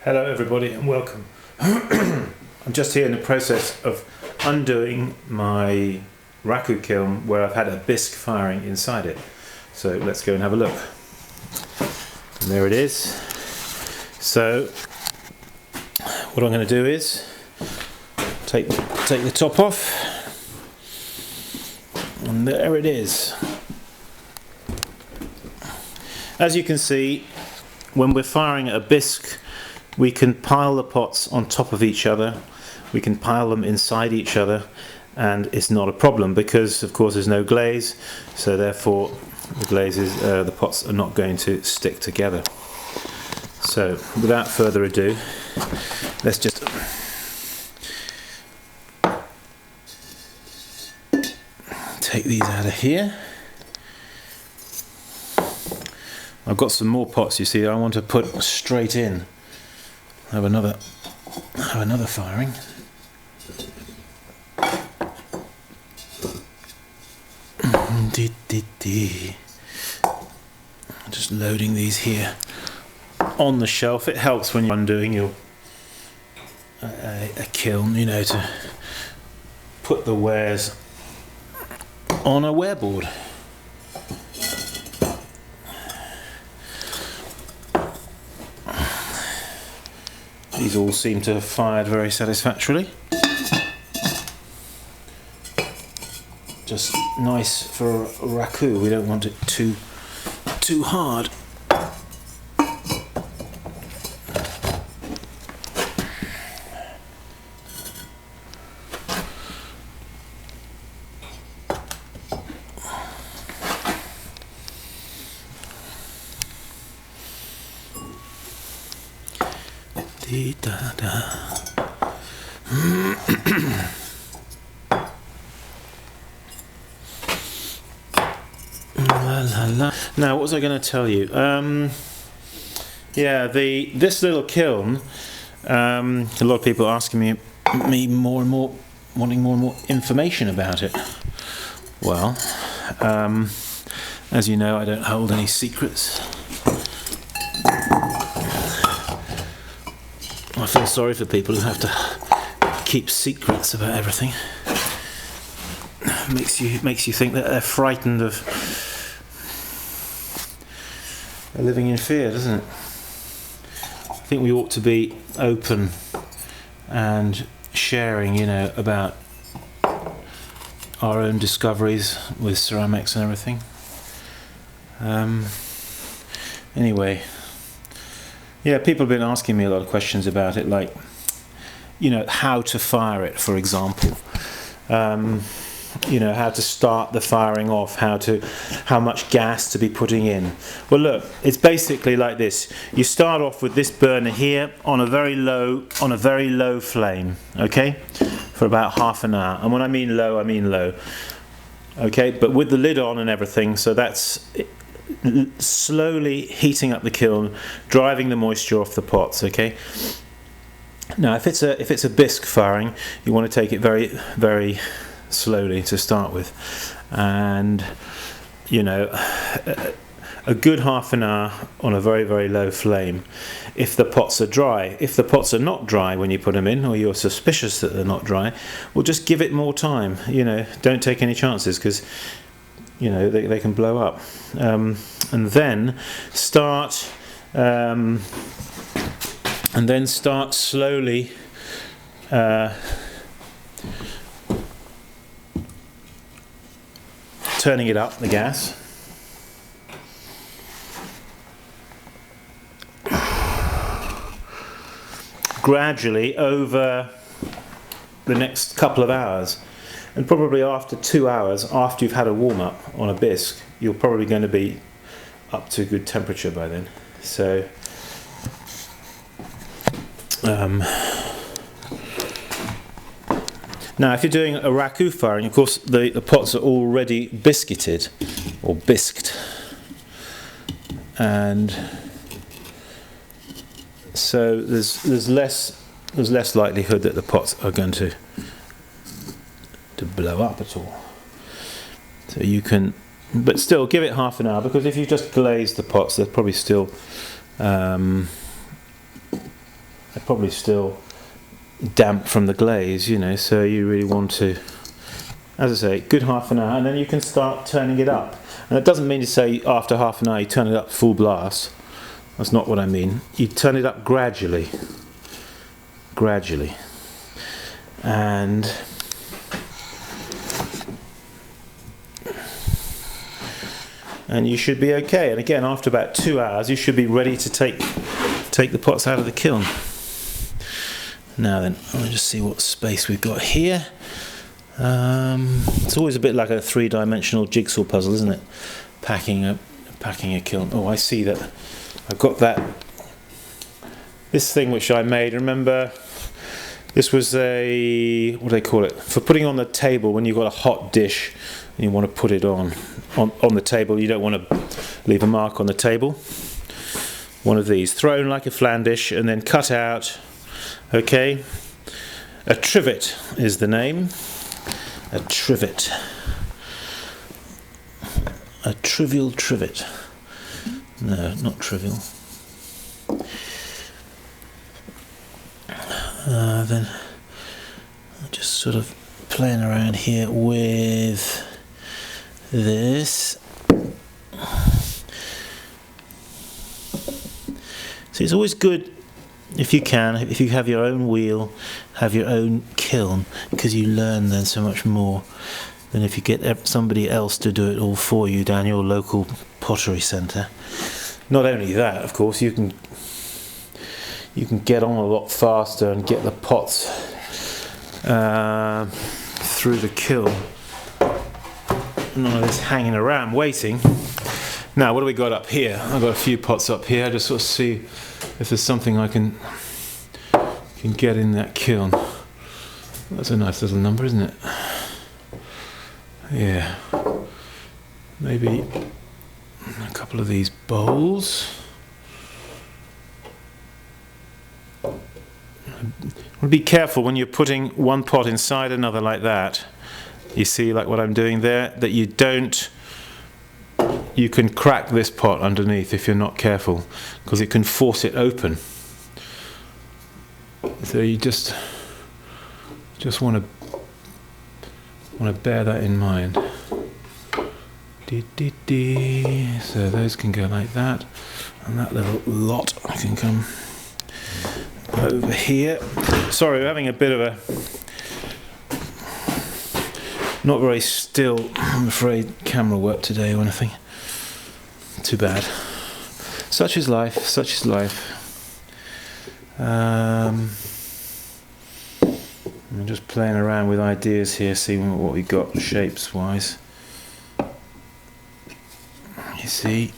Hello everybody and welcome. I'm just here in the process of undoing my Raku kiln where I've had a bisq firing inside it. So let's go and have a look. And there it is. So what I'm going to do is take the top off, and there it is. As you can see, when we're firing a bisq, we can pile the pots on top of each other, we can pile them inside each other, and it's not a problem because of course there's no glaze, so therefore the pots are not going to stick together. So without further ado, let's just take these out of here. I've got some more pots, you see, I want to put straight in. Have another firing. Just loading these here on the shelf. It helps when you're undoing your a kiln, you know, to put the wares on a wearboard. These all seem to have fired very satisfactorily. Just nice for Raku. We don't want it too hard. Now, what was I going to tell you? Yeah, this little kiln. A lot of people are asking me more and more, wanting more and more information about it. Well, as you know, I don't hold any secrets. I feel sorry for people who have to keep secrets about everything. Makes you think that they're frightened of living in fear, doesn't it? I think we ought to be open and sharing, you know, about our own discoveries with ceramics and everything. Anyway. Yeah, people have been asking me a lot of questions about it, like, you know, how to fire it, for example. You know, how to start the firing off, how much gas to be putting in. Well, look, it's basically like this. You start off with this burner here on a very low flame, okay, for about half an hour. And when I mean low, I mean low. Okay, but with the lid on and everything, so that's slowly heating up the kiln, driving the moisture off the pots. Okay. Now, if it's a bisq firing, you want to take it very, very slowly to start with, and you know, a good half an hour on a very, very low flame. If the pots are dry, if the pots are not dry when you put them in, or you're suspicious that they're not dry, well, just give it more time. You know, don't take any chances because, you know, they can blow up. And then start slowly turning it up, the gas. Gradually over the next couple of hours. And probably after 2 hours, after you've had a warm-up on a bisq, you're probably going to be up to good temperature by then. So, now if you're doing a Raku firing, of course the pots are already biscuited, or bisqued. And so there's less likelihood that the pots are going to blow up at all. So you can, but still give it half an hour, because if you just glaze the pots, they're probably still probably still damp from the glaze, you know, so you really want to, as I say, good half an hour, and then you can start turning it up. And it doesn't mean to say after half an hour you turn it up full blast. That's not what I mean. You turn it up gradually. And you should be okay. And again, after about 2 hours, you should be ready to take the pots out of the kiln. Now then, I'll just see what space we've got here. It's always a bit like a three-dimensional jigsaw puzzle, isn't it? Packing a kiln. Oh, I see that. I've got this thing which I made. Remember, this was a, what do they call it? For putting on the table when you've got a hot dish and you want to put it on the table. You don't want to leave a mark on the table. One of these, thrown like a flan dish and then cut out. Okay, a trivet is the name. A trivet. A trivial trivet. No, not trivial. Then I'm just sort of playing around here with this. So it's always good if you have your own wheel, have your own kiln, because you learn then so much more than if you get somebody else to do it all for you down your local pottery centre. Not only that, of course, you can get on a lot faster and get the pots through the kiln. None of this hanging around waiting. Now, what do we got up here? I've got a few pots up here. Just sort of see if there's something I can get in that kiln. That's a nice little number, isn't it? Yeah. Maybe a couple of these bowls. Be careful when you're putting one pot inside another like that. You see, like what I'm doing there, that you can crack this pot underneath if you're not careful, because it can force it open. So you just want to bear that in mind. So those can go like that, and that little lot can come over here. Sorry, we're having a bit of a not very still, I'm afraid, camera work today or anything. Too bad. Such is life, such is life. I'm just playing around with ideas here, seeing what we got shapes wise. You see,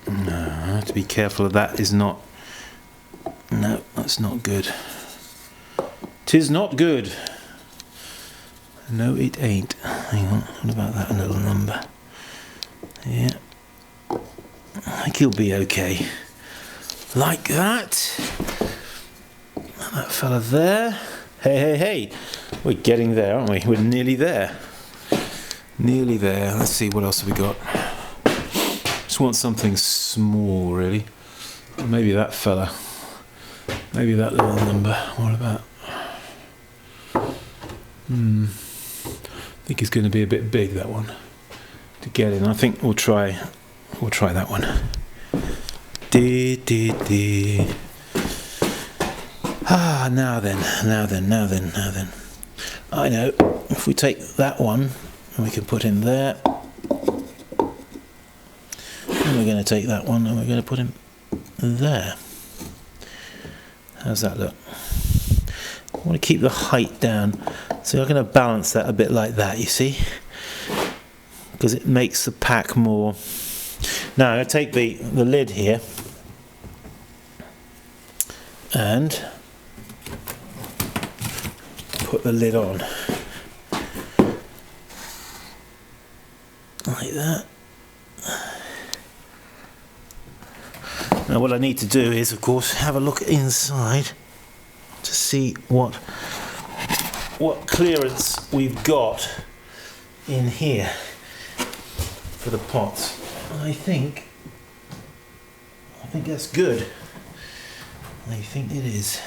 no, I have to be careful of that. Is not, no, that's not good. 'Tis not good. No, it ain't. Hang on, what about that little number? Yeah, I think he'll be okay. Like that. That fella there. Hey, hey, hey. We're getting there, aren't we? We're nearly there. Nearly there. Let's see, what else have we got? Just want something small, really. Or maybe that fella. Maybe that little number. What about? I think it's going to be a bit big, that one, to get in. I think we'll try that one. Ah, now then. I know, if we take that one and we can put in there, and we're going to take that one and we're going to put him there. How's that look? I want to keep the height down, so I'm going to balance that a bit like that, you see, because it makes the pack more. Now I'm going to take the lid here and put the lid on like that. Now what I need to do is, of course, have a look inside to see what clearance we've got in here. for the pots. I think that's good. I think it is.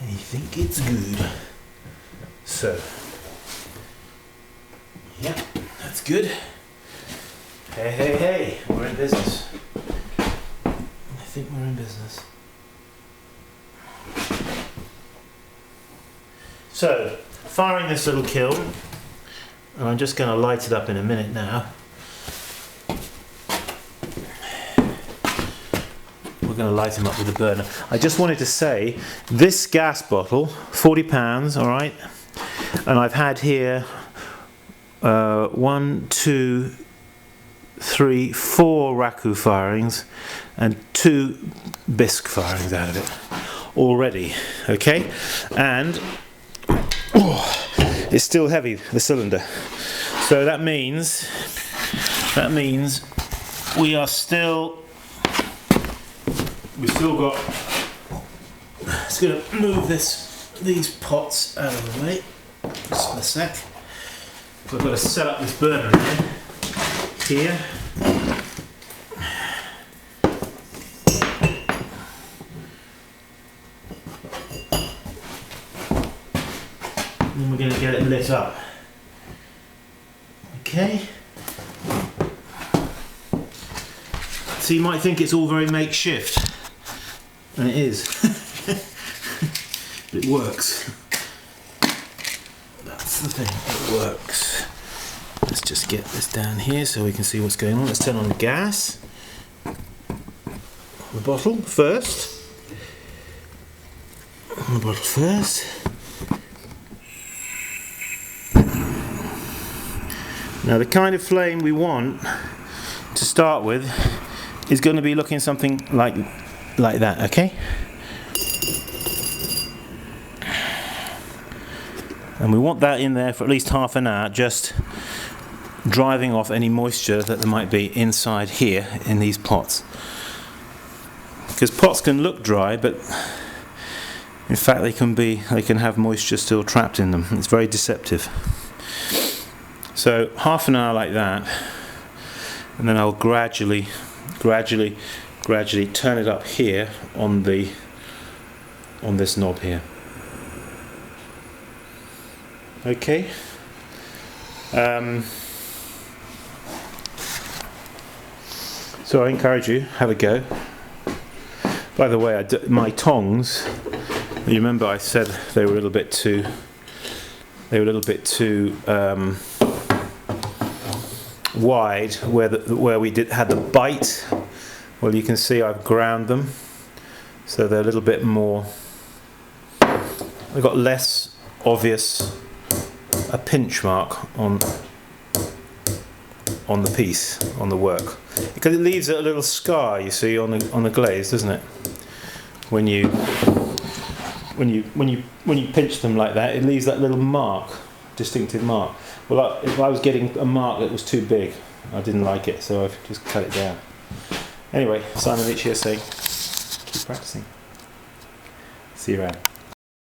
I think it's good. So, yeah, that's good. Hey, hey, hey, we're in business. I think we're in business. So, firing this little kiln, and I'm just going to light it up in a minute now. We're going to light him up with a burner. I just wanted to say, this gas bottle, £40, all right, and I've had here 1, 2, 3, 4 Raku firings and 2 bisq firings out of it already, okay? And it's still heavy, the cylinder. So that means we've still got, just going to move these pots out of the way just for a sec. So I've got to set up this burner again here. And then we're going to get it lit up. Okay. So you might think it's all very makeshift. And it is. But it works. That's the thing, it works. Let's just get this down here so we can see what's going on. Let's turn on the gas. The bottle first. On the bottle first. Now the kind of flame we want to start with is going to be looking something like that, okay? And we want that in there for at least half an hour, just driving off any moisture that there might be inside here in these pots. Because pots can look dry, but in fact they can have moisture still trapped in them. It's very deceptive. So half an hour like that, and then I'll gradually turn it up here on this knob here. Okay. So I encourage you, have a go. By the way, my tongs, you remember I said they were a little bit too wide where we had the bite. Well, you can see I've ground them, so they're a little bit more. They've got less obvious a pinch mark on the piece, on the work, because it leaves a little scar, you see, on the glaze, doesn't it? When you pinch them like that, it leaves that little mark, distinctive mark. Well, if I was getting a mark that was too big, I didn't like it, so I've just cut it down. Anyway, Simon Leach here saying, keep practicing. See you around.